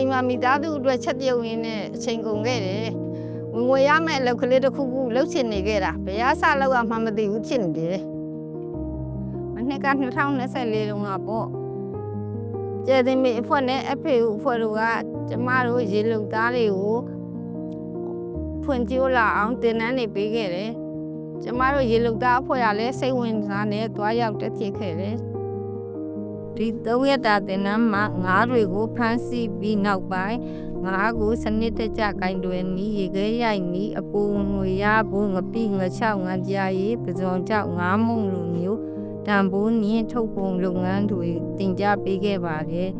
အိမ်မှာမိသားစုအတွက်ချက်ပြုတ်ရင်းနဲ့အချိန်ကုန်ခဲ့တယ်ဝင်ငွေရမယ့်အလုပ်ကလေးတစ်ခုခုလုပ်ချင်နေခဲ့တာဘယ်အစလောက်မှမသိဘူးဖြစ်နေတယ်မနှစ်က2024တုန်းကပေါ့ကျဲသိမိအဖွဲ့နဲ့အဖေအဖွဲ့တို့ကကျမတို့ရေလုံသားတွေကိုဖွင့်ကြိုးလာအောင်တင်နန်းနေပေးခဲ့တယ်ကျမတို့ရေလုံသားအဖွဲ့ကလည်းစိတ်ဝင်စားနဲ့တွားရောက်တက်ဖြစ်ခဲ့တယ်ဒီ3ရက်တာတင်နန်းမှာငါးတွေကိုဖမ်းဆီးပြီးနောက်ပိုင်းငါးကိုစနစ်တကျဂိုင်းတွယ်နီးရေခဲရိုက်နီးအပူငွေရဖို့ငပိငချောက်ငကြာရီပဇွန်ကြောက်ငါးမုံလိုမျိုးတံပိုးနင်းထုတ်ပုံလုပ်ငန်းတွေတင်ကြပေးခဲ့ပါတယ်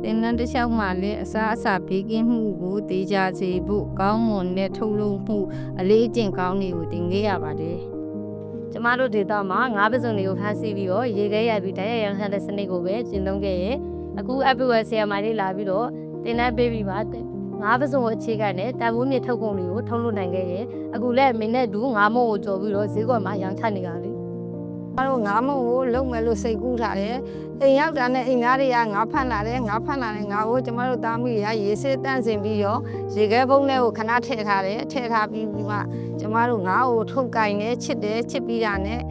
တင်နန်းတစ်လျှောက်မှာလည်းအစားအစာဘေးကင်းမှုကိုတေချာစေဖို့ကောင်းမွန်တဲ့ထုတ်လုပ်မှုအလေးအကျင့်ကောင်းတွေကိုတင်ခဲ့ရပါတယ်ကျမတို့ဒေသမှာငါးပစုံတွေကိုဖမ်းဆီးပြီးတော့ရေခဲရိုက်ပြီးတိုက်ရိုက်ရောင်းချတဲ့စနစ်ကိုပဲကျင့်သုံးခဲ့ရဲ့အခု everywhere ဆရာမလေးလာပြီးတော့တင်နန်းပေးပြီးပါငါးပစုံကိုအခြေခံတဲ့တန်ဖိုးမြင့်ထုတ်ကုန်တွေကိုထုတ်လုပ်နိုင်ခဲ့ရဲ့အခုလည်းမင်းနဲ့တူငါးမုံကိုကြော်ပြီးတော့ဈေးကွက်မှာရောင်းချနေကြတယ်ကျမတို့ငါးမုံကိုလုံမယ်လို့စိတ်ကူးထားတယ်အိမ်ရောက်တာနဲ့အိမ်သားတွေကငါးဖမ်းလာတယ်ငါးဖမ်းလာတဲ့ငါးကိုကျမတို့သားမိတွေကရေစစ်တန့်စင်ပြီးတော့ရေခဲပုံးထဲကိုခဏထည့်ထားတယ်ထည့်ထားပြီးမှကျမတို့ငါးကိုထုတ်ကင်တယ်ချစ်ပြီးတာနဲ့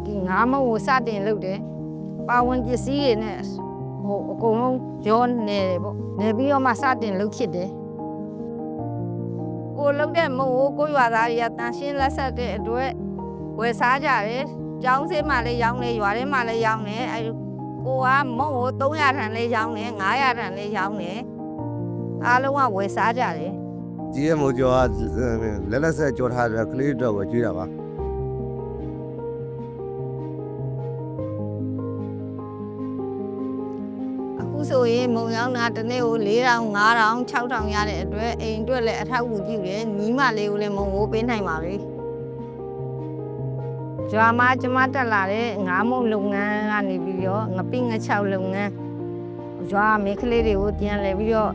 ဒီငါးမုံကိုစတင်လုပ်တယ်ပါဝင်ပစ္စည်းတွေနဲ့အကုန်လုံးရောနေတယ်ပေါ့နေပြီးတော့မှစတင်လုပ်ဖြစ်တယ်ကိုလုပ်တဲ့မုံကိုရွာသားတွေကတန်ရှင်းလက်ဆက်တဲ့အတွက်ဝယ်စားကြတယ်ကျောင်းဆေးမှလည်းရောင်းတယ်ရွာထဲမှလည်းရောင်းတယ်အဲကိုကမုံကို300ထန်လေးရောင်းတယ်900ထန်လေးရောင်းတယ်အားလုံးကဝယ်စားကြတယ်ကြီးရမိုးကျော်ကလက်ဆက်ကြော်ထားတဲ့ကလေးတော့ကိုကျွေးတာပါအခုဆိုရင်မုံရောင်းတာတစ်နေ့ကို4000 5000 6000ရတဲ့အတွက်အိမ်အတွက်လည်းအထောက်အကူပြုတယ်ညီမလေးကိုလည်းမုံကိုပေးနိုင်ပါပြီကျွာမှာကျမတက်လာတဲ့ငါးမုံလုပ်ငန်းကနေပြီးတော့ငပိငချောက်လုပ်ငန်းကျွာမိန်းကလေးတွေကိုပြန်လဲပြီးတော့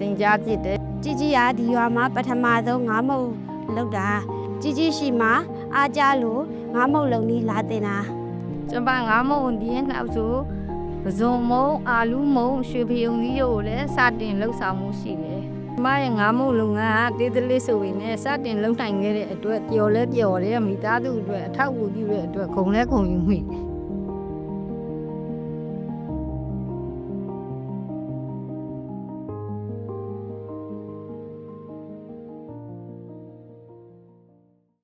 တင် ကြားဖြစ်တယ်ជីကဒီရွာမှာပထမဆုံးငါးမုံလောက်တာជីရှိမှာအားကြလို့ငါးမုံလုံနီးလာတင်တာကျမငါးမုံဒီနောက်ဆိုပဇွန်မုံအာလူးမုံရွှေဖယုံကြီးကိုလည်းစတင်လှုပ်ဆောင်မှုရှိတယ်ကျမရဲ့ငါးမုံလုပ်ငန်းကတေးသေးလေးဆိုရင်လည်းစတင်လှုပ်နိုင်ခဲ့တဲ့အတွက်ပျော်တယ်မိသားစုအတွက်အထောက်အကူပြုတဲ့အတွက်ဂုဏ်လဲဂုဏ်ယူမိ